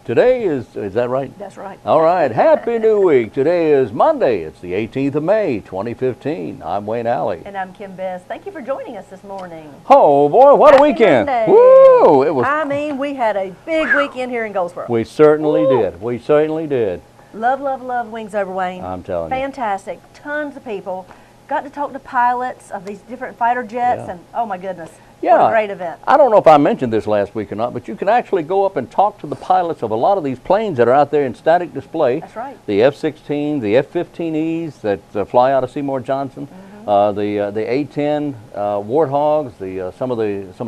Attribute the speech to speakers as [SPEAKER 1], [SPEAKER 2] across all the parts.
[SPEAKER 1] Today is that right?
[SPEAKER 2] That's right.
[SPEAKER 1] All right, Happy New Week. Today is Monday. It's the 18th of May, 2015. I'm Wayne Alley.
[SPEAKER 2] And I'm Kim Best. Thank you for joining us this morning.
[SPEAKER 1] Oh boy, what a weekend.
[SPEAKER 2] Monday.
[SPEAKER 1] Woo! It was.
[SPEAKER 2] I mean, we had a big weekend here in Goldsboro.
[SPEAKER 1] We certainly did. We certainly did.
[SPEAKER 2] Love, love, love Wings Over Wayne.
[SPEAKER 1] I'm telling you.
[SPEAKER 2] Fantastic. Tons of people. Got to talk to pilots of these different fighter jets,
[SPEAKER 1] Yeah.
[SPEAKER 2] and oh my goodness,
[SPEAKER 1] Yeah.
[SPEAKER 2] what a great event.
[SPEAKER 1] I don't know if I mentioned this last week or not, but you can actually go up and talk to the pilots of a lot of these planes that are out there in static display.
[SPEAKER 2] That's right.
[SPEAKER 1] The F-16, the F-15Es that fly out of Seymour Johnson, the A-10 Warthogs, some of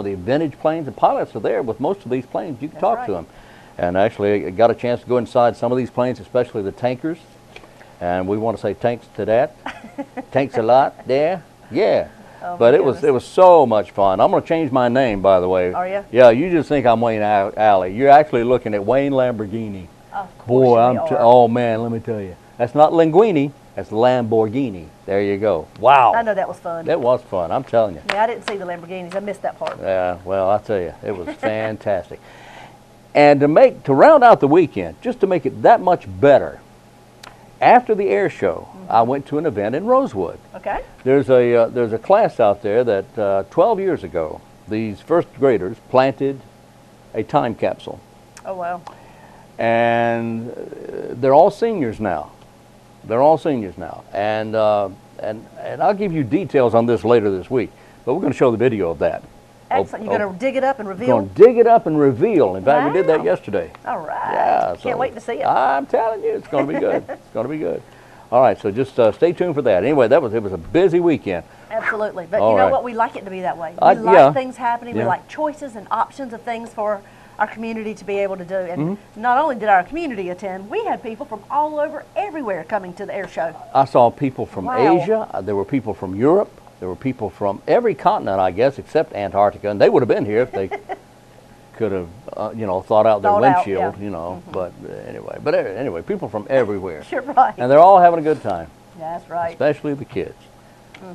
[SPEAKER 1] the vintage planes. The pilots are there with most of these planes. You can talk to them. And actually, I got a chance to go inside some of these planes, especially the tankers. And we want to say thanks to that. Thanks a lot there. Yeah.
[SPEAKER 2] Oh,
[SPEAKER 1] but it was so much fun. I'm going to change my name, by the way.
[SPEAKER 2] Are you?
[SPEAKER 1] Yeah, you just think I'm Wayne Alley. You're actually looking at Wayne Lamborghini.
[SPEAKER 2] Of course
[SPEAKER 1] Boy,
[SPEAKER 2] we are.
[SPEAKER 1] oh man, let me tell you. That's not Linguini, that's Lamborghini. There you go. Wow.
[SPEAKER 2] I know that was fun.
[SPEAKER 1] That was fun, I'm telling you.
[SPEAKER 2] Yeah, I didn't see the Lamborghinis. I missed that part.
[SPEAKER 1] Yeah, well, I'll tell you, it was fantastic. And to round out the weekend, just to make it that much better, after the air show, I went to an event in Rosewood.
[SPEAKER 2] Okay.
[SPEAKER 1] There's a class out there that 12 years ago, these first graders planted a time capsule.
[SPEAKER 2] Oh, wow.
[SPEAKER 1] And they're all seniors now. They're all seniors now. And I'll give you details on this later this week, but we're going to show the video of that.
[SPEAKER 2] Excellent. You're going to dig it up and reveal?
[SPEAKER 1] Going to dig it up and reveal. In fact, we did that yesterday.
[SPEAKER 2] All right.
[SPEAKER 1] Yeah.
[SPEAKER 2] Can't wait to see it.
[SPEAKER 1] I'm telling you, it's going to be good. It's going to be good. All right, so just stay tuned for that. Anyway, it was a busy weekend.
[SPEAKER 2] Absolutely. But
[SPEAKER 1] All
[SPEAKER 2] you know
[SPEAKER 1] right.
[SPEAKER 2] what? We like it to be that way.
[SPEAKER 1] Yeah.
[SPEAKER 2] We like things happening.
[SPEAKER 1] Yeah.
[SPEAKER 2] We like choices and options of things for our community to be able to do. And not only did our community attend, we had people from all over, everywhere coming to the air show.
[SPEAKER 1] I saw people from
[SPEAKER 2] Wow.
[SPEAKER 1] Asia. There were people from Europe. There were people from every continent, I guess, except Antarctica. And they would have been here if they could have, thought out their windshield,
[SPEAKER 2] yeah.
[SPEAKER 1] But anyway, people from everywhere.
[SPEAKER 2] You're right.
[SPEAKER 1] And they're all having a good time,
[SPEAKER 2] That's right.
[SPEAKER 1] especially the kids.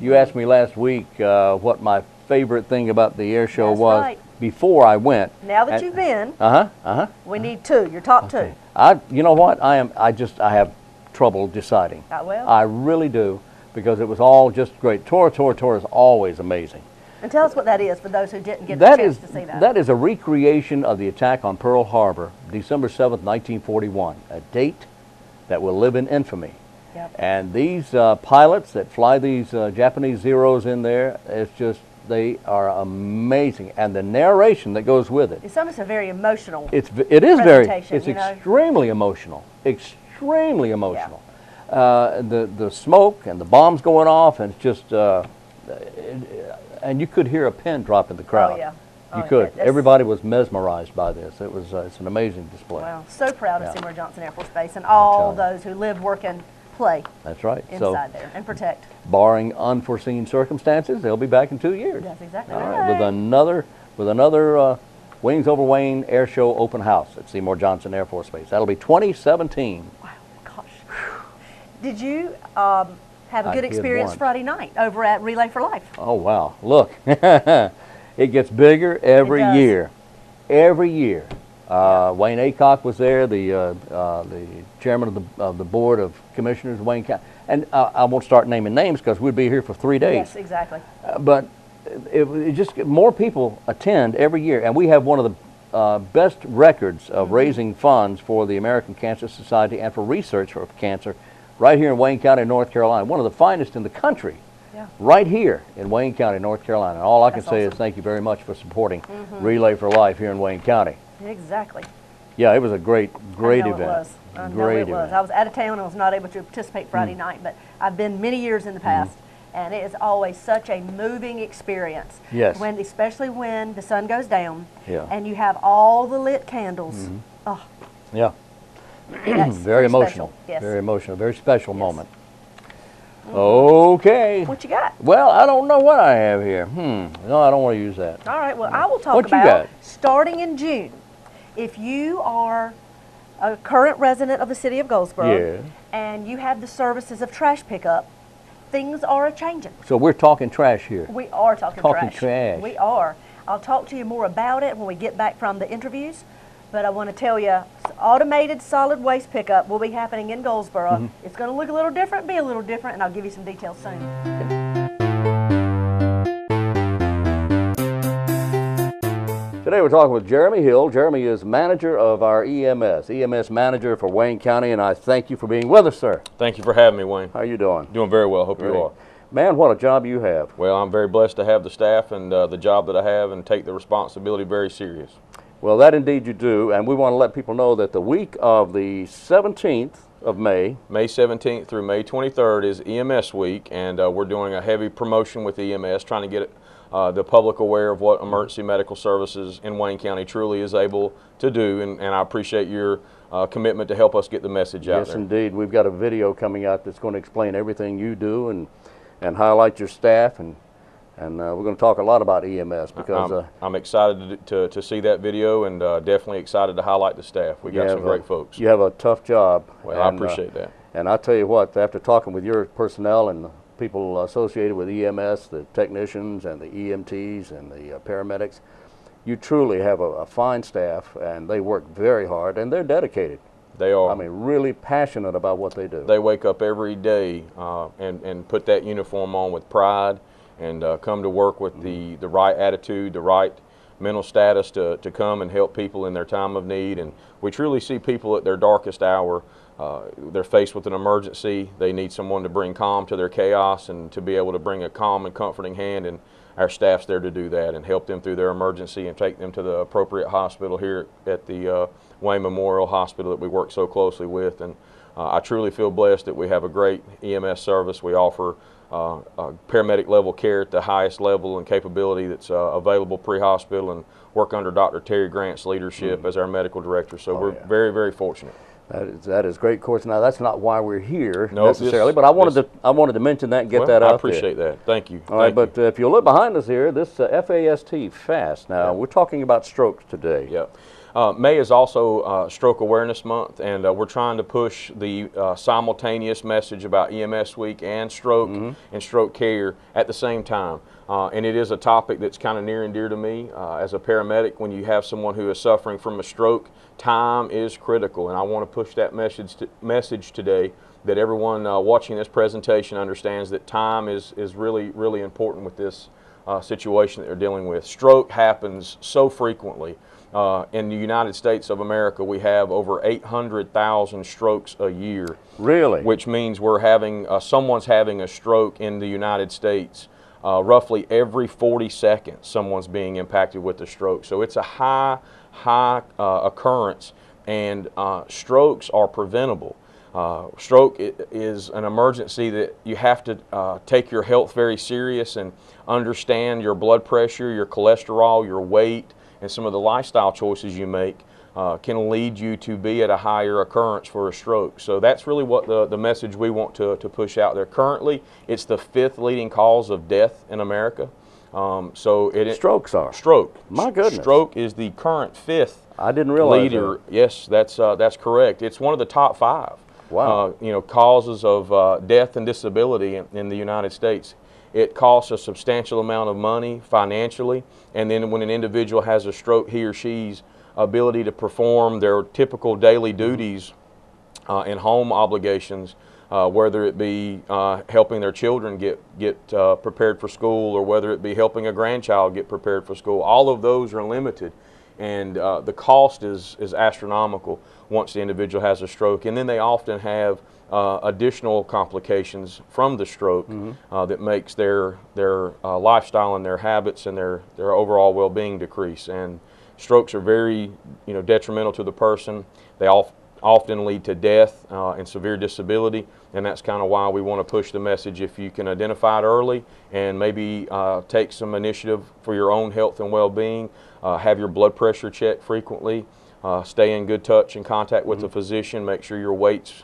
[SPEAKER 1] You asked me last week what my favorite thing about the air show
[SPEAKER 2] That's
[SPEAKER 1] was
[SPEAKER 2] right.
[SPEAKER 1] before I went.
[SPEAKER 2] Now that you've been, we need your top two.
[SPEAKER 1] You know what? I have trouble deciding.
[SPEAKER 2] Well.
[SPEAKER 1] I really do, because it was all just great. Tora is always amazing.
[SPEAKER 2] And tell us what that is for those who didn't get the
[SPEAKER 1] That
[SPEAKER 2] chance
[SPEAKER 1] is
[SPEAKER 2] to see that.
[SPEAKER 1] that is a recreation of the attack on Pearl Harbor, December 7th, 1941, a date that will live in infamy.
[SPEAKER 2] Yep.
[SPEAKER 1] And these pilots that fly these Japanese Zeros in there, they are amazing. And the narration that goes with it.
[SPEAKER 2] It's almost a very emotional
[SPEAKER 1] It is
[SPEAKER 2] presentation,
[SPEAKER 1] it's
[SPEAKER 2] you know?
[SPEAKER 1] extremely emotional. Extremely emotional. The smoke and the bombs going off, and it's just, and you could hear a pin drop in the crowd.
[SPEAKER 2] Oh, yeah.
[SPEAKER 1] You
[SPEAKER 2] Oh,
[SPEAKER 1] could.
[SPEAKER 2] yeah,
[SPEAKER 1] Everybody was mesmerized by this. It's an amazing display.
[SPEAKER 2] Wow. So proud of
[SPEAKER 1] Yeah.
[SPEAKER 2] Seymour Johnson Air Force Base and all
[SPEAKER 1] telling you.
[SPEAKER 2] those who live, work, and play
[SPEAKER 1] That's right.
[SPEAKER 2] inside there and protect.
[SPEAKER 1] Barring unforeseen circumstances, they'll be back in 2 years.
[SPEAKER 2] That's exactly
[SPEAKER 1] All
[SPEAKER 2] right.
[SPEAKER 1] right. With another Wings Over Wayne Air Show open house at Seymour Johnson Air Force Base. That'll be 2017.
[SPEAKER 2] Wow, gosh. Did you have a
[SPEAKER 1] I
[SPEAKER 2] good
[SPEAKER 1] did
[SPEAKER 2] experience
[SPEAKER 1] once.
[SPEAKER 2] Friday night over at Relay for Life?
[SPEAKER 1] Oh wow! Look, it gets bigger every
[SPEAKER 2] does.
[SPEAKER 1] year. Every year. Wayne Aycock was there, the chairman of the board of commissioners of Wayne County, and I won't start naming names because we'd be here for 3 days.
[SPEAKER 2] Yes, exactly.
[SPEAKER 1] But it just more people attend every year, and we have one of the best records of raising funds for the American Cancer Society and for research for cancer, right here in Wayne County, North Carolina. One of the finest in the country.
[SPEAKER 2] Yeah.
[SPEAKER 1] Right here in Wayne County, North Carolina. And all I can
[SPEAKER 2] That's
[SPEAKER 1] say is
[SPEAKER 2] awesome.
[SPEAKER 1] thank you very much for supporting Relay for Life here in Wayne County.
[SPEAKER 2] Exactly.
[SPEAKER 1] Yeah, it was a great
[SPEAKER 2] I know
[SPEAKER 1] event.
[SPEAKER 2] It was. I know
[SPEAKER 1] Great
[SPEAKER 2] it was.
[SPEAKER 1] event.
[SPEAKER 2] I was out of town and was not able to participate Friday night, but I've been many years in the past, and it is always such a moving experience.
[SPEAKER 1] Yes.
[SPEAKER 2] Especially when the sun goes down,
[SPEAKER 1] Yeah.
[SPEAKER 2] and you have all the lit candles. Oh,
[SPEAKER 1] Yeah,
[SPEAKER 2] that's
[SPEAKER 1] very
[SPEAKER 2] pretty
[SPEAKER 1] emotional.
[SPEAKER 2] special. Yes.
[SPEAKER 1] Very emotional. Very special moment. Okay.
[SPEAKER 2] What you got?
[SPEAKER 1] Well, I don't know what I have here. No, I don't want to use that.
[SPEAKER 2] All right. Well, I will talk
[SPEAKER 1] What you
[SPEAKER 2] about
[SPEAKER 1] got?
[SPEAKER 2] starting in June. If you are a current resident of the city of Goldsboro,
[SPEAKER 1] Yeah.
[SPEAKER 2] and you have the services of trash pickup, things are a-changing.
[SPEAKER 1] So we're talking trash here.
[SPEAKER 2] We are talking
[SPEAKER 1] Talking
[SPEAKER 2] trash.
[SPEAKER 1] trash.
[SPEAKER 2] We are. I'll talk to you more about it when we get back from the interviews. But I want to tell you, automated solid waste pickup will be happening in Goldsboro. It's going to look a little different, be a little different, and I'll give you some details soon.
[SPEAKER 1] Today we're talking with Jeremy Hill. Jeremy is manager of our EMS manager for Wayne County, and I thank you for being with us, sir.
[SPEAKER 3] Thank you for having me, Wayne.
[SPEAKER 1] How are you doing?
[SPEAKER 3] Doing very well. Hope you are.
[SPEAKER 1] Man, what a job you have.
[SPEAKER 3] Well, I'm very blessed to have the staff and the job that I have, and take the responsibility very serious.
[SPEAKER 1] Well, that indeed you do, and we want to let people know that the week of the 17th of May,
[SPEAKER 3] May 17th through May 23rd is EMS week, and we're doing a heavy promotion with EMS, trying to get the public aware of what emergency medical services in Wayne County truly is able to do, and I appreciate your commitment to help us get the message out there.
[SPEAKER 1] Yes, indeed. We've got a video coming out that's going to explain everything you do and highlight your staff, and we're going to talk a lot about EMS because
[SPEAKER 3] I'm excited to see that video, and definitely excited to highlight the staff. We got some great folks.
[SPEAKER 1] You have a tough job.
[SPEAKER 3] Well, I appreciate that.
[SPEAKER 1] And I tell you what, after talking with your personnel and the people associated with EMS, the technicians and the EMTs and the paramedics, you truly have a fine staff, and they work very hard, and they're dedicated.
[SPEAKER 3] They are.
[SPEAKER 1] I mean, really passionate about what they do.
[SPEAKER 3] They wake up every day and put that uniform on with pride, and come to work with the right attitude, the right mental status to come and help people in their time of need. And we truly see people at their darkest hour. They're faced with an emergency. They need someone to bring calm to their chaos, and to be able to bring a calm and comforting hand, and our staff's there to do that and help them through their emergency and take them to the appropriate hospital here at the Wayne Memorial Hospital that we work so closely with. And I truly feel blessed that we have a great EMS service. We offer paramedic level care at the highest level and capability that's available pre-hospital, and work under Dr. Terry Grant's leadership as our medical director. So we're very, very fortunate.
[SPEAKER 1] That is great, of course. Now, that's not why we're here necessarily, but I wanted to mention that and get that out there.
[SPEAKER 3] I appreciate that. Thank you.
[SPEAKER 1] All right, but if you look behind us here, this FAST. Now, we're talking about strokes today.
[SPEAKER 3] Yep. May is also Stroke Awareness Month, and we're trying to push the simultaneous message about EMS Week and stroke and stroke care at the same time. And it is a topic that's kind of near and dear to me. As a paramedic, when you have someone who is suffering from a stroke, time is critical, and I want to push that message today, that everyone watching this presentation understands that time is really, really important with this situation that they're dealing with. Stroke happens so frequently. In the United States of America, we have over 800,000 strokes a year.
[SPEAKER 1] Really?
[SPEAKER 3] Which means we're having someone's having a stroke in the United States. Roughly every 40 seconds, someone's being impacted with a stroke. So it's a high occurrence, and strokes are preventable. Stroke is an emergency that you have to take your health very serious, and understand your blood pressure, your cholesterol, your weight, and some of the lifestyle choices you make can lead you to be at a higher occurrence for a stroke. So that's really what the message we want to push out there. Currently, it's the 5th leading cause of death in America.
[SPEAKER 1] Strokes are?
[SPEAKER 3] Stroke.
[SPEAKER 1] My goodness.
[SPEAKER 3] Stroke is the current 5th
[SPEAKER 1] I didn't realize
[SPEAKER 3] leader.
[SPEAKER 1] that.
[SPEAKER 3] Yes, that's correct. It's one of the top 5.
[SPEAKER 1] Wow.
[SPEAKER 3] Causes of death and disability in the United States. It costs a substantial amount of money financially, and then when an individual has a stroke, he or she's ability to perform their typical daily duties and home obligations, whether it be helping their children get prepared for school, or whether it be helping a grandchild get prepared for school. All of those are limited, and the cost is astronomical once the individual has a stroke. And then they often have additional complications from the stroke that makes their lifestyle and their habits and their overall well-being decrease. And strokes are very detrimental to the person. They often lead to death and severe disability, and that's kind of why we want to push the message. If you can identify it early and maybe take some initiative for your own health and well-being, have your blood pressure checked frequently, stay in good touch and contact with the physician, make sure your weight's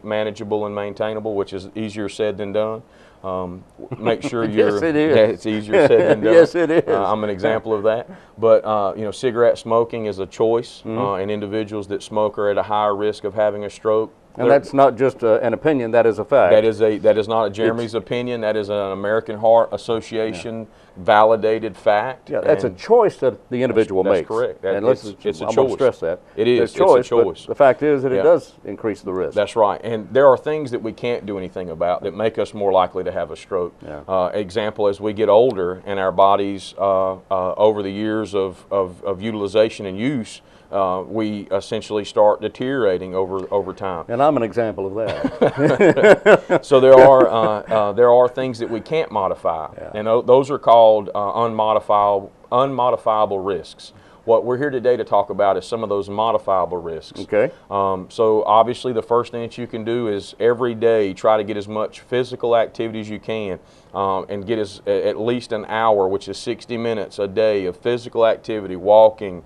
[SPEAKER 3] manageable and maintainable, which is easier said than done. Make sure you're.
[SPEAKER 1] Yes, it is.
[SPEAKER 3] Yeah, it's easier said than done.
[SPEAKER 1] Yes, it is.
[SPEAKER 3] I'm an example of that. But you know, cigarette smoking is a choice, and individuals that smoke are at a higher risk of having a stroke.
[SPEAKER 1] And that's not just an opinion, that is a fact.
[SPEAKER 3] That is not Jeremy's opinion. That is an American Heart Association validated fact.
[SPEAKER 1] Yeah, that's a choice that the individual makes.
[SPEAKER 3] That's correct.
[SPEAKER 1] And
[SPEAKER 3] it's a choice.
[SPEAKER 1] I'm going to stress that.
[SPEAKER 3] It is.
[SPEAKER 1] It's a choice,
[SPEAKER 3] it's a choice.
[SPEAKER 1] but the fact is that it does increase the risk.
[SPEAKER 3] That's right. And there are things that we can't do anything about that make us more likely to have a stroke.
[SPEAKER 1] Yeah.
[SPEAKER 3] Example, as we get older and our bodies, over the years of utilization and use, we essentially start deteriorating over time.
[SPEAKER 1] And I'm an example of that.
[SPEAKER 3] So there are things that we can't modify, and those are called unmodifiable risks. What we're here today to talk about is some of those modifiable risks.
[SPEAKER 1] Okay.
[SPEAKER 3] So obviously the first thing that you can do is every day try to get as much physical activity as you can, and get at least an hour, which is 60 minutes a day of physical activity, walking,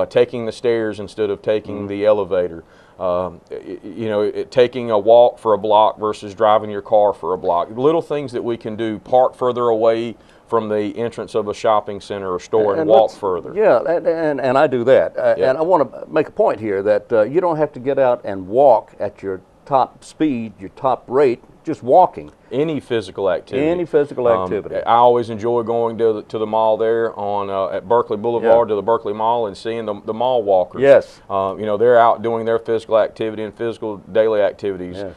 [SPEAKER 3] taking the stairs instead of taking the elevator. You know, taking a walk for a block versus driving your car for a block. Little things that we can do. Park further away from the entrance of a shopping center or store and walk further.
[SPEAKER 1] Yeah, and I do that. And I want to make a point here that you don't have to get out and walk at your top speed, your top rate, just walking.
[SPEAKER 3] Any physical activity.
[SPEAKER 1] Any physical activity.
[SPEAKER 3] I always enjoy going to the mall there on at Berkeley Boulevard, to the Berkeley Mall, and seeing the mall walkers.
[SPEAKER 1] Yes.
[SPEAKER 3] You know, they're out doing their physical activity and physical daily activities.
[SPEAKER 1] Yes.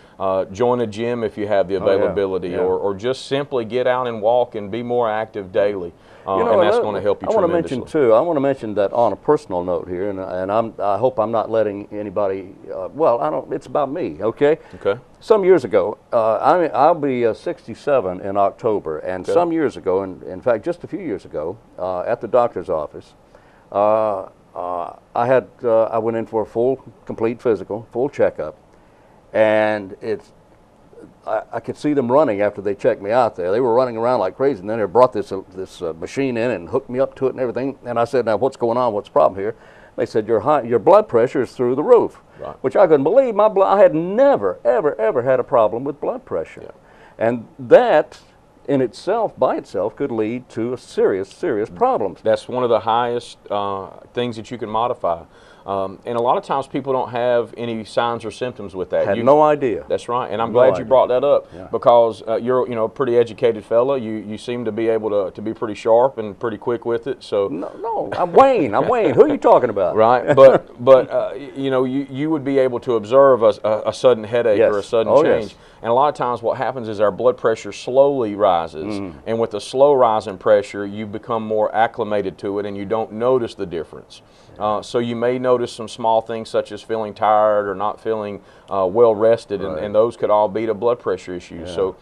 [SPEAKER 3] Join a gym if you have the availability, or just simply get out and walk and be more active daily.
[SPEAKER 1] You know,
[SPEAKER 3] and that's going to help you tremendously.
[SPEAKER 1] I want to mention that on a personal note here, and I hope I'm not letting anybody. Well, I don't. It's about me, okay?
[SPEAKER 3] Okay.
[SPEAKER 1] Some years ago, I'll be 67 in October, and some years ago, and in fact, just a few years ago, at the doctor's office, I went in for a full, complete physical, full checkup, and I could see them running after they checked me out there. They were running around like crazy, and then they brought this machine in and hooked me up to it and everything. And I said, "Now, what's going on? What's the problem here?" They said, "Your blood pressure is through the roof,"
[SPEAKER 3] Right.
[SPEAKER 1] which I couldn't believe. I had never, ever had a problem with blood pressure, and that in itself, by itself, could lead to a serious problems.
[SPEAKER 3] That's one of the highest things that you can modify. And a lot of times people don't have any signs or symptoms with that.
[SPEAKER 1] Had no idea.
[SPEAKER 3] That's right, and I'm glad you brought that up, because you're a pretty educated fella. You seem to be able to be pretty sharp and pretty quick with it. So
[SPEAKER 1] no, I'm Wayne. Who are you talking about?
[SPEAKER 3] Right, but you would be able to observe a sudden headache or a sudden change.
[SPEAKER 1] Yes.
[SPEAKER 3] And a lot of times what happens is our blood pressure slowly rises, and with the slow rise in pressure, you become more acclimated to it and you don't notice the difference. So you may notice some small things such as feeling tired or not feeling well rested, and those could all be the blood pressure issues. So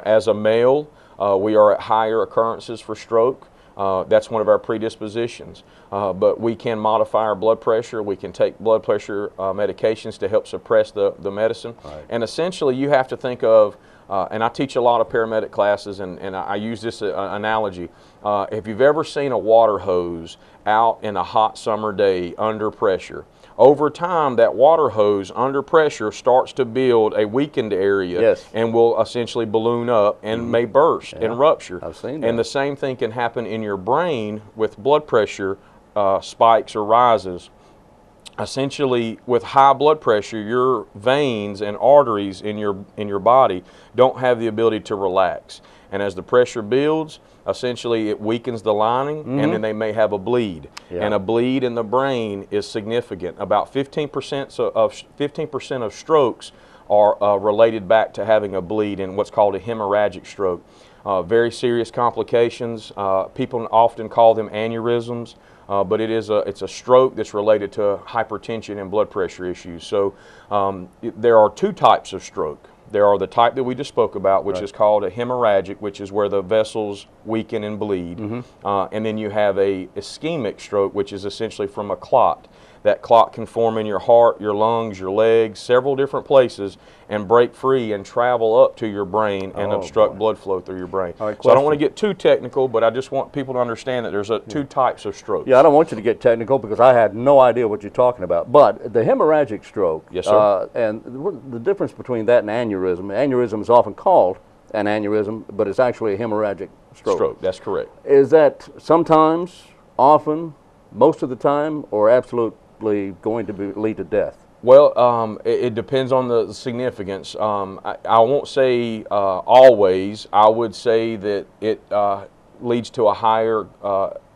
[SPEAKER 3] as a male, we are at higher occurrences for stroke. That's one of our predispositions. But we can modify our blood pressure. We can take blood pressure medications to help suppress the medicine. Right. And essentially you have to think of, and I teach a lot of paramedic classes, and I use this analogy. If you've ever seen a water hose out in a hot summer day under pressure, over time that water hose under pressure starts to build a weakened area and will essentially balloon up and may burst and rupture.
[SPEAKER 1] I've seen that.
[SPEAKER 3] And the same thing can happen in your brain with blood pressure spikes or rises. Essentially, with high blood pressure, your veins and arteries in your body don't have the ability to relax. And as the pressure builds, essentially it weakens the lining, and then they may have a bleed. And a bleed in the brain is significant. About 15% of strokes are related back to having a bleed in what's called a hemorrhagic stroke. Very serious complications. People often call them aneurysms. But it's a stroke that's related to hypertension and blood pressure issues. So there are two types of stroke. There are the type that we just spoke about, which is called a hemorrhagic, which is where the vessels weaken and bleed. And then you have a ischemic stroke, which is essentially from a clot. That clot can form in your heart, your lungs, your legs, several different places, and break free and travel up to your brain and obstruct blood flow through your brain.
[SPEAKER 1] Right,
[SPEAKER 3] so I don't want to get too technical, but I just want people to understand that there's two types of strokes.
[SPEAKER 1] Yeah, I don't want you to get technical because I had no idea what you're talking about. But the hemorrhagic stroke,
[SPEAKER 3] yes, sir.
[SPEAKER 1] And the difference between that and aneurysm is often called an aneurysm, but it's actually a hemorrhagic stroke.
[SPEAKER 3] That's correct.
[SPEAKER 1] Is that sometimes, often, most of the time, or absolutely going to lead to death?
[SPEAKER 3] Well, it depends on the significance. I won't say always. I would say that it leads to a higher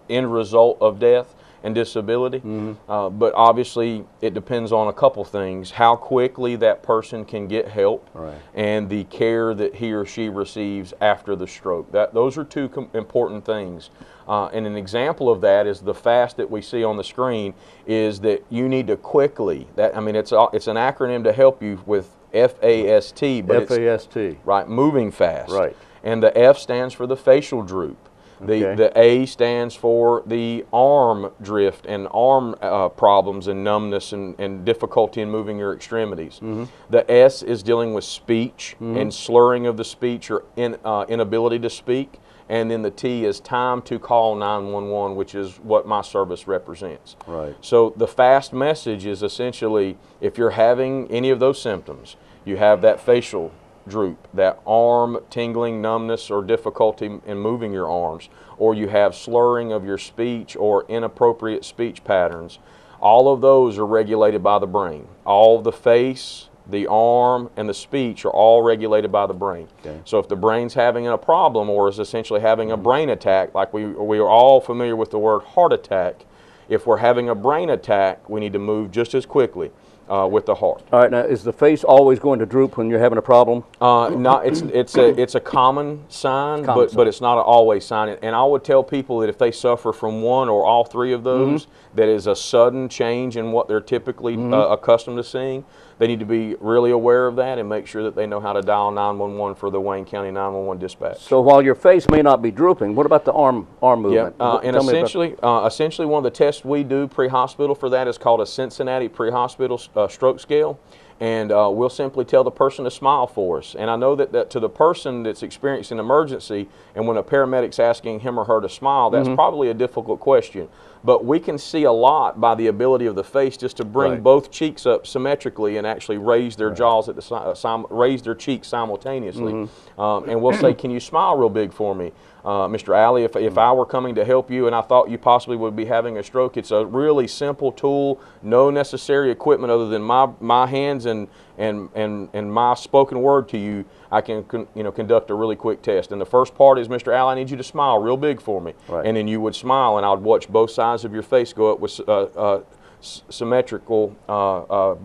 [SPEAKER 3] end result of death and disability. But obviously, it depends on a couple things: how quickly that person can get help, and the care that he or she receives after the stroke. Those are two important things. And an example of that is the FAST that we see on the screen. Is that you need to quickly. It's an acronym to help you with FAST, but
[SPEAKER 1] FAST.
[SPEAKER 3] Right, moving fast.
[SPEAKER 1] Right.
[SPEAKER 3] And the F stands for the facial droop. The A stands for the arm drift and arm problems and numbness and difficulty in moving your extremities. The S is dealing with speech and slurring of the speech or inability to speak. And then the T is time to call 911, which is what my service represents.
[SPEAKER 1] Right.
[SPEAKER 3] So the FAST message is essentially, if you're having any of those symptoms, you have that facial droop, that arm tingling, numbness, or difficulty in moving your arms, or you have slurring of your speech or inappropriate speech patterns, all of those are regulated by the brain. All the face, the arm, and the speech are all regulated by the brain. So if the brain's having a problem or is essentially having a brain attack, like we are all familiar with the word heart attack, if we're having a brain attack, we need to move just as quickly with the heart.
[SPEAKER 1] All right, now is the face always going to droop when you're having a problem?
[SPEAKER 3] It's a common sign, but it's not an always sign. And I would tell people that if they suffer from one or all three of those, that is a sudden change in what they're typically accustomed to seeing, they need to be really aware of that and make sure that they know how to dial 911 for the Wayne County 911 dispatch.
[SPEAKER 1] So while your face may not be drooping, what about the arm movement?
[SPEAKER 3] And essentially one of the tests we do pre-hospital for that is called a Cincinnati pre-hospital stroke scale. And we'll simply tell the person to smile for us. And I know that to the person that's experiencing an emergency, and when a paramedic's asking him or her to smile, that's probably a difficult question. But we can see a lot by the ability of the face just to bring both cheeks up symmetrically and actually raise their jaws at the raise their cheeks simultaneously. And we'll say, "Can you smile real big for me, Mr. Alley? If I were coming to help you and I thought you possibly would be having a stroke." It's a really simple tool, no necessary equipment other than my hands and my spoken word to you. I can conduct a really quick test. And the first part is, "Mr. Alley, I need you to smile real big for me." And then you would smile, and I would watch both sides of your face go up with symmetrical,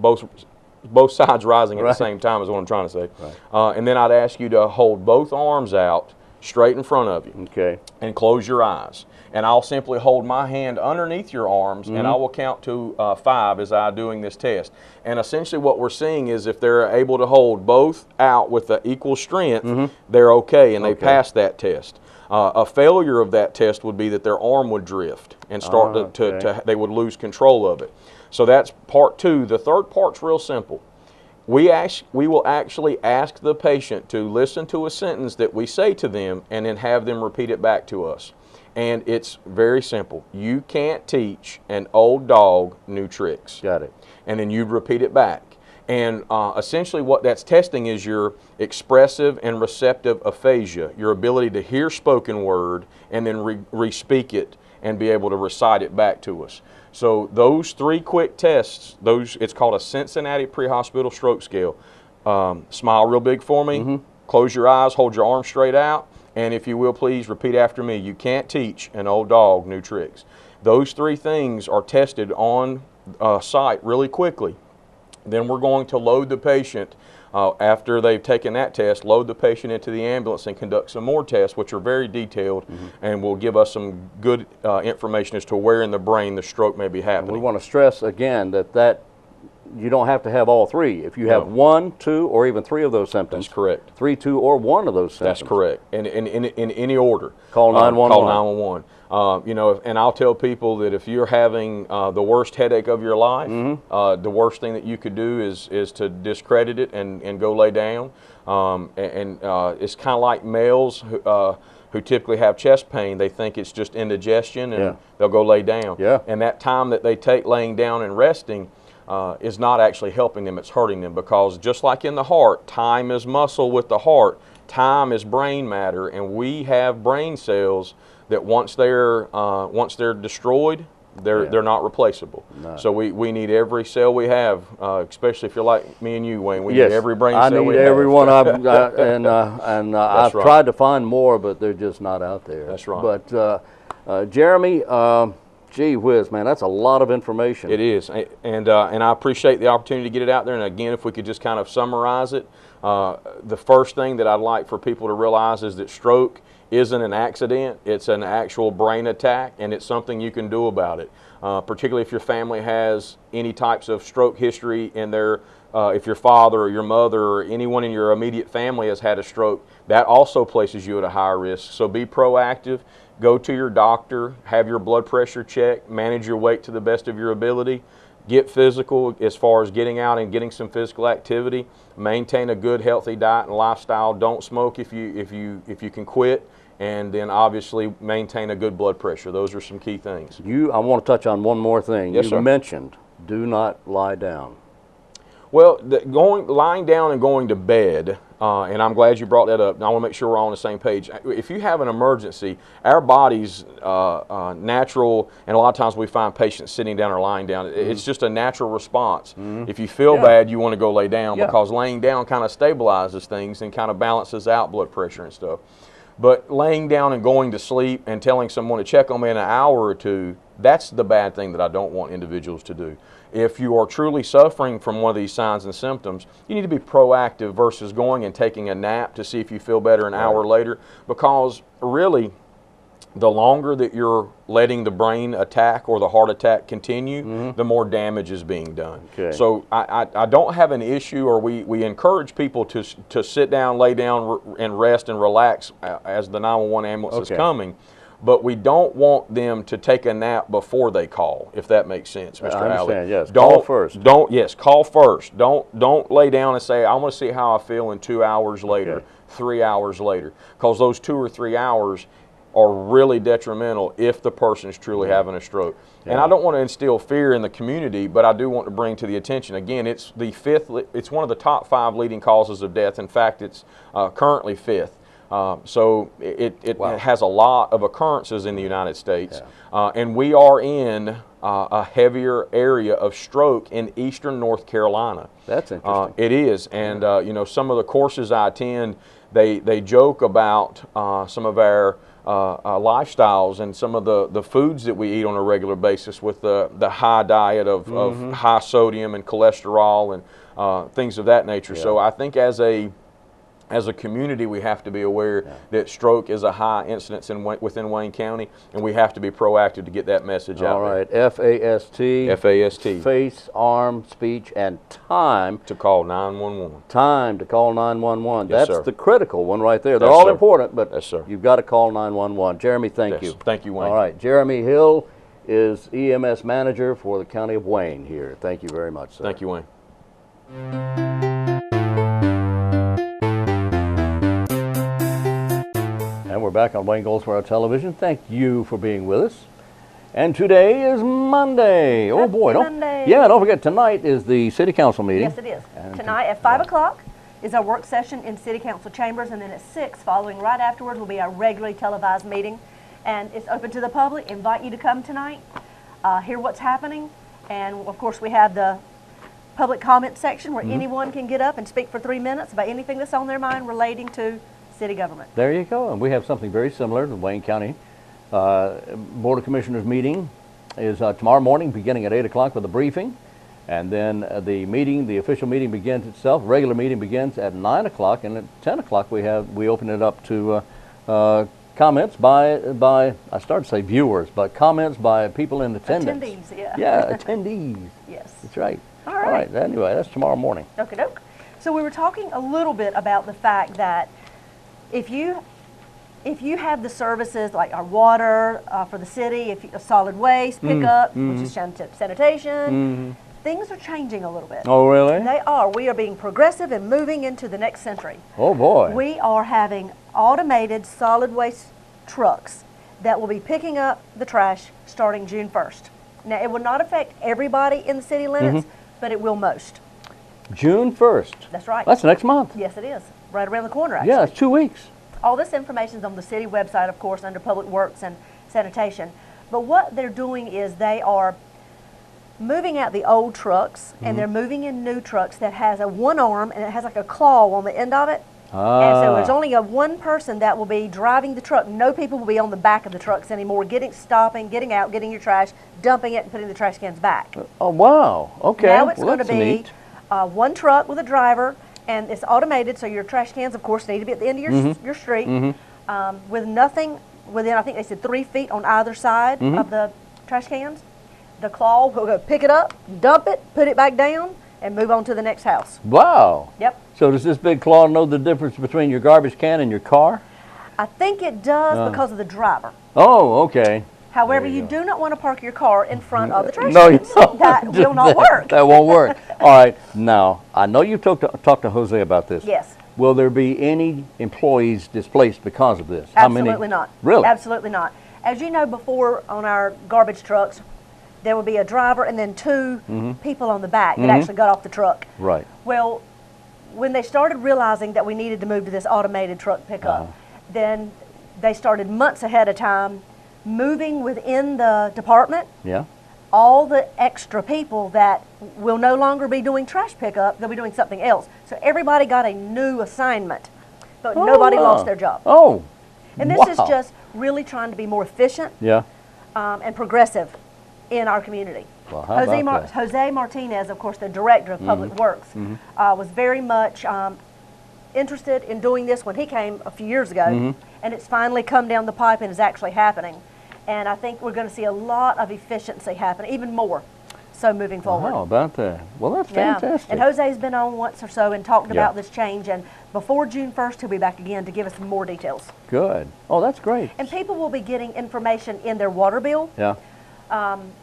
[SPEAKER 3] both sides rising at the same time is what I'm trying to say. And then I'd ask you to hold both arms out straight in front of you. And close your eyes. And I'll simply hold my hand underneath your arms, and I will count to 5 as I'm doing this test. And essentially what we're seeing is if they're able to hold both out with the equal strength, they're okay, and they pass that test. A failure of that test would be that their arm would drift and start they would lose control of it. So that's part 2. The third part's real simple. We will actually ask the patient to listen to a sentence that we say to them and then have them repeat it back to us. And it's very simple. You can't teach an old dog new tricks.
[SPEAKER 1] Got it.
[SPEAKER 3] And then you'd repeat it back. And essentially what that's testing is your expressive and receptive aphasia, your ability to hear spoken word and then re-speak it and be able to recite it back to us. So those 3 quick tests, it's called a Cincinnati pre-hospital stroke scale. Smile real big for me, close your eyes, hold your arms straight out, and if you will please repeat after me. You can't teach an old dog new tricks. Those 3 things are tested on site really quickly. Then we're going to load the patient after they've taken that test, load the patient into the ambulance and conduct some more tests, which are very detailed and will give us some good information as to where in the brain the stroke may be happening.
[SPEAKER 1] And we want to stress again that you don't have to have all 3. If you have 1, 2, or even 3 of those symptoms.
[SPEAKER 3] That's correct.
[SPEAKER 1] 3, 2, or 1 of those symptoms.
[SPEAKER 3] That's correct. And in any order.
[SPEAKER 1] Call 911.
[SPEAKER 3] Call 911. And I'll tell people that if you're having the worst headache of your life, the worst thing that you could do is to discredit it and go lay down. It's kind of like males who typically have chest pain. They think it's just indigestion and they'll go lay down. And that time that they take laying down and resting is not actually helping them, it's hurting them, because just like in the heart, time is muscle with the heart, time is brain matter, and we have brain cells that once they're destroyed, they're not replaceable. No. So we need every cell we have, especially if you're like me and you, Wayne. We need every brain cell we have.
[SPEAKER 1] I need every one. I've tried to find more, but they're just not out there.
[SPEAKER 3] That's right.
[SPEAKER 1] But Jeremy, gee whiz, man, that's a lot of information.
[SPEAKER 3] It is, and I appreciate the opportunity to get it out there. And again, if we could just kind of summarize it, the first thing that I'd like for people to realize is that stroke isn't an accident. It's an actual brain attack, and it's something you can do about it. Particularly if your family has any types of stroke history in their, if your father or your mother or anyone in your immediate family has had a stroke, that also places you at a higher risk. So be proactive. Go to your doctor, have your blood pressure checked, manage your weight to the best of your ability. Get physical as far as getting out and getting some physical activity. Maintain a good, healthy diet and lifestyle. Don't smoke if you can quit. And then obviously maintain a good blood pressure. Those are some key things.
[SPEAKER 1] I want to touch on one more thing.
[SPEAKER 3] Yes,
[SPEAKER 1] you
[SPEAKER 3] sir.
[SPEAKER 1] mentioned do not lie down.
[SPEAKER 3] Well, lying down and going to bed, and I'm glad you brought that up. I want to make sure we're all on the same page. If you have an emergency, our body's natural, and a lot of times we find patients sitting down or lying down. It's just a natural response. If you feel bad, you want to go lay down because laying down kind of stabilizes things and kind of balances out blood pressure and stuff. But laying down and going to sleep and telling someone to check on me in an hour or two, that's the bad thing that I don't want individuals to do. If you are truly suffering from one of these signs and symptoms, you need to be proactive versus going and taking a nap to see if you feel better an hour later, because really the longer that you're letting the brain attack or the heart attack continue, the more damage is being done.
[SPEAKER 1] Okay.
[SPEAKER 3] So I don't have an issue, or we encourage people to sit down, lay down, and rest and relax as the 911 ambulance is coming. But we don't want them to take a nap before they call, if that makes sense, Mr.
[SPEAKER 1] I understand,
[SPEAKER 3] Alley.
[SPEAKER 1] yes. Call first.
[SPEAKER 3] Call first. Don't lay down and say, I want to see how I feel in 2 hours later, 3 hours later, because those 2 or 3 hours are really detrimental if the person is truly having a stroke. And I don't want to instill fear in the community, but I do want to bring to the attention, again, it's one of the top 5 leading causes of death. In fact, it's currently 5th. So it has a lot of occurrences in the United States, and we are in a heavier area of stroke in eastern North Carolina.
[SPEAKER 1] That's interesting.
[SPEAKER 3] It is, and you know, some of the courses I attend, they joke about some of our lifestyles and some of the foods that we eat on a regular basis with the high diet of high sodium and cholesterol and things of that nature. So I think as a community, we have to be aware that stroke is a high incidence within Wayne County, and we have to be proactive to get that message out.
[SPEAKER 1] All right, FAST.
[SPEAKER 3] FAST.
[SPEAKER 1] Face, arm, speech, and time.
[SPEAKER 3] To call 911.
[SPEAKER 1] Time to call 911.
[SPEAKER 3] Yes,
[SPEAKER 1] That's
[SPEAKER 3] sir.
[SPEAKER 1] the critical one right there. They're
[SPEAKER 3] Yes,
[SPEAKER 1] all
[SPEAKER 3] sir.
[SPEAKER 1] important, but
[SPEAKER 3] Yes, sir.
[SPEAKER 1] you've got to call 911. Jeremy, thank you.
[SPEAKER 3] Thank you, Wayne.
[SPEAKER 1] All right, Jeremy Hill is EMS manager for the County of Wayne here. Thank you very much, sir.
[SPEAKER 3] Thank you, Wayne.
[SPEAKER 1] And we're back on Wayne Goldsboro Television. Thank you for being with us. And today is Monday. Oh boy,
[SPEAKER 2] Monday.
[SPEAKER 1] Don't forget, tonight is the City Council meeting.
[SPEAKER 2] Yes, it is. Tonight at 5 o'clock is our work session in City Council chambers, and then at 6, following right afterwards, will be our regularly televised meeting. And it's open to the public. Invite you to come tonight, hear what's happening. And of course, we have the public comment section where anyone can get up and speak for 3 minutes about anything that's on their mind relating to city government.
[SPEAKER 1] There you go. And we have something very similar. The Wayne County Board of Commissioners meeting is tomorrow morning beginning at 8 o'clock with a briefing. And then the official meeting begins itself. Regular meeting begins at 9 o'clock. And at 10 o'clock we open it up to comments by I started to say viewers, but comments by people in attendance.
[SPEAKER 2] Attendees, yeah.
[SPEAKER 1] Yeah, attendees.
[SPEAKER 2] Yes.
[SPEAKER 1] That's right.
[SPEAKER 2] All right.
[SPEAKER 1] Anyway, that's tomorrow morning.
[SPEAKER 2] Okie doke. So we were talking a little bit about the fact that if you have the services like our water for the city, solid waste pickup, which is sanitation, things are changing a little bit.
[SPEAKER 1] Oh, really?
[SPEAKER 2] They are. We are being progressive and moving into the next century.
[SPEAKER 1] Oh, boy.
[SPEAKER 2] We are having automated solid waste trucks that will be picking up the trash starting June 1st. Now, it will not affect everybody in the city limits, but it will most.
[SPEAKER 1] June 1st.
[SPEAKER 2] That's right.
[SPEAKER 1] That's next month.
[SPEAKER 2] Yes, it is. right around the corner, actually.
[SPEAKER 1] Yeah, it's 2 weeks.
[SPEAKER 2] All this information is on the city website, of course, under Public Works and Sanitation. But what they're doing is they are moving out the old trucks, and they're moving in new trucks that has a one arm, and it has like a claw on the end of it. And so there's only one person that will be driving the truck. No people will be on the back of the trucks anymore, stopping, getting out, getting your trash, dumping it, and putting the trash cans back.
[SPEAKER 1] Oh, wow. Okay.
[SPEAKER 2] Now it's
[SPEAKER 1] Well,
[SPEAKER 2] going to
[SPEAKER 1] that's
[SPEAKER 2] be
[SPEAKER 1] neat.
[SPEAKER 2] one truck with a driver, and it's automated, so your trash cans, of course, need to be at the end of your street, with nothing within, I think they said 3 feet on either side of the trash cans. The claw will go pick it up, dump it, put it back down, and move on to the next house.
[SPEAKER 1] Wow.
[SPEAKER 2] Yep.
[SPEAKER 1] So does this big claw know the difference between your garbage can and your car?
[SPEAKER 2] I think it does because of the driver.
[SPEAKER 1] Oh, okay.
[SPEAKER 2] However,
[SPEAKER 1] There you
[SPEAKER 2] you
[SPEAKER 1] go.
[SPEAKER 2] do not want to park your car in front of the trash
[SPEAKER 1] No, you
[SPEAKER 2] cans.
[SPEAKER 1] don't.
[SPEAKER 2] That will not work.
[SPEAKER 1] That won't work. All right. Now, I know you've talked to Jose about this.
[SPEAKER 2] Yes.
[SPEAKER 1] Will there be any employees displaced because of this?
[SPEAKER 2] Absolutely not.
[SPEAKER 1] Really?
[SPEAKER 2] Absolutely not. As you know, before on our garbage trucks, there would be a driver and then two people on the back that actually got off the truck.
[SPEAKER 1] Right.
[SPEAKER 2] Well, when they started realizing that we needed to move to this automated truck pickup, then they started months ahead of time moving within the department
[SPEAKER 1] Yeah.
[SPEAKER 2] all the extra people that will no longer be doing trash pickup, they'll be doing something else. So everybody got a new assignment, but nobody lost their job.
[SPEAKER 1] Oh.
[SPEAKER 2] And this is
[SPEAKER 1] wow.
[SPEAKER 2] just really trying to be more efficient
[SPEAKER 1] Yeah.
[SPEAKER 2] and progressive in our community.
[SPEAKER 1] Well, how about that?
[SPEAKER 2] Jose Martinez, of course, the director of Public Works, was very much interested in doing this when he came a few years ago, and it's finally come down the pipe and is actually happening. And I think we're going to see a lot of efficiency happen, even more so moving forward.
[SPEAKER 1] How about that? Well, that's
[SPEAKER 2] Yeah.
[SPEAKER 1] fantastic.
[SPEAKER 2] And Jose's been on once or so and talked
[SPEAKER 1] Yeah.
[SPEAKER 2] about this change, and before June 1st, he'll be back again to give us some more details.
[SPEAKER 1] Good. Oh, that's great.
[SPEAKER 2] And people will be getting information in their water bill.
[SPEAKER 1] Yeah.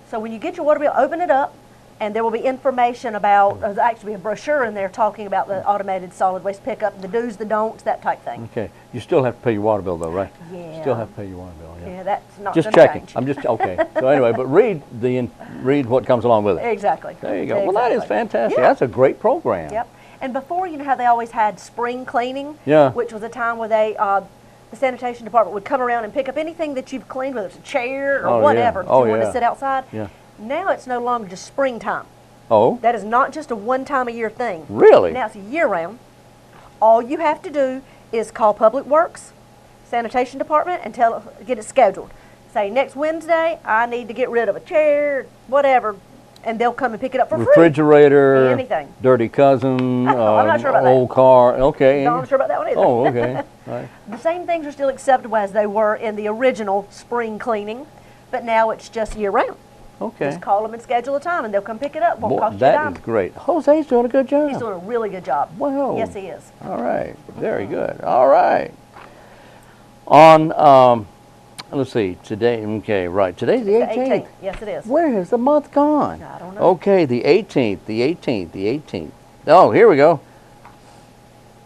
[SPEAKER 2] So when you get your water bill, open it up, and there will be information about, there's actually a brochure in there talking about the automated solid waste pickup, the do's, the don'ts, that type thing.
[SPEAKER 1] Okay. You still have to pay your water bill, though, right?
[SPEAKER 2] Yeah.
[SPEAKER 1] Still have to pay your water bill. Yeah.
[SPEAKER 2] Yeah, that's not
[SPEAKER 1] Just
[SPEAKER 2] gonna
[SPEAKER 1] checking.
[SPEAKER 2] change.
[SPEAKER 1] I'm just okay. So anyway, but read what comes along with it.
[SPEAKER 2] Exactly.
[SPEAKER 1] There you go. Well, that is
[SPEAKER 2] Exactly.
[SPEAKER 1] fantastic.
[SPEAKER 2] Yeah.
[SPEAKER 1] That's a great program.
[SPEAKER 2] Yep. And before, you know how they always had spring cleaning?
[SPEAKER 1] Yeah.
[SPEAKER 2] Which was a time where they, the sanitation department would come around and pick up anything that you've cleaned, whether it's a chair or
[SPEAKER 1] Oh, yeah.
[SPEAKER 2] whatever, that
[SPEAKER 1] Oh,
[SPEAKER 2] you want
[SPEAKER 1] yeah.
[SPEAKER 2] to sit outside.
[SPEAKER 1] Yeah.
[SPEAKER 2] Now it's no longer just springtime.
[SPEAKER 1] Oh,
[SPEAKER 2] That is not just a one-time-a-year thing.
[SPEAKER 1] really?
[SPEAKER 2] Now it's year-round. All you have to do is call Public Works, Sanitation Department, and get it scheduled. Say, next Wednesday, I need to get rid of a chair, whatever, and they'll come and pick it up for free.
[SPEAKER 1] Refrigerator,
[SPEAKER 2] Anything.
[SPEAKER 1] dirty cousin,
[SPEAKER 2] I'm not sure about that.
[SPEAKER 1] old car. Okay.
[SPEAKER 2] No, I'm not sure about that one either.
[SPEAKER 1] Oh, okay. All right.
[SPEAKER 2] The same things are still acceptable as they were in the original spring cleaning, but now it's just year-round.
[SPEAKER 1] Okay.
[SPEAKER 2] Just call them and schedule a time, and they'll come pick it up. Won't
[SPEAKER 1] Boy,
[SPEAKER 2] cost you a
[SPEAKER 1] that
[SPEAKER 2] dime.
[SPEAKER 1] is great. Jose's doing a good job.
[SPEAKER 2] He's doing a really good job.
[SPEAKER 1] Wow.
[SPEAKER 2] Yes, he is.
[SPEAKER 1] All right. Very good. All right. On, let's see, today, okay, right. Today's the 18th.
[SPEAKER 2] Yes, it is.
[SPEAKER 1] Where has the month gone?
[SPEAKER 2] I don't know.
[SPEAKER 1] Okay, the 18th, the 18th, the 18th. Oh, here we go.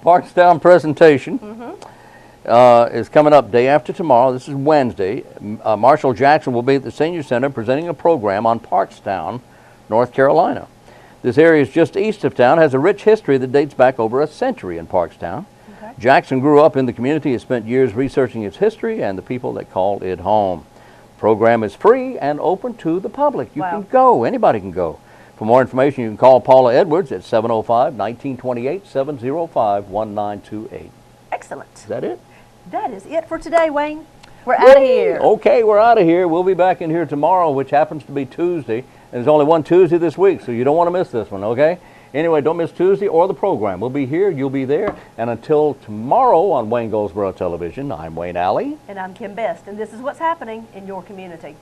[SPEAKER 1] Parkstown presentation is coming up day after tomorrow. This is Wednesday. Marshall Jackson will be at the Senior Center presenting a program on Parkstown, North Carolina. This area is just east of town, has a rich history that dates back over a century in Parkstown.
[SPEAKER 2] Okay.
[SPEAKER 1] Jackson grew up in the community, has spent years researching its history and the people that call it home. The program is free and open to the public. You
[SPEAKER 2] Wow.
[SPEAKER 1] can go. Anybody can go. For more information, you can call Paula Edwards at 705-1928, 705-1928.
[SPEAKER 2] Excellent.
[SPEAKER 1] Is that it?
[SPEAKER 2] That is it for today, Wayne. We're out of here.
[SPEAKER 1] Okay, we're out of here. We'll be back in here tomorrow, which happens to be Tuesday. And there's only one Tuesday this week, so you don't want to miss this one, okay? Anyway, don't miss Tuesday or the program. We'll be here, you'll be there. And until tomorrow on Wayne Goldsboro Television, I'm Wayne Alley.
[SPEAKER 2] And I'm Kim Best, and this is what's happening in your community.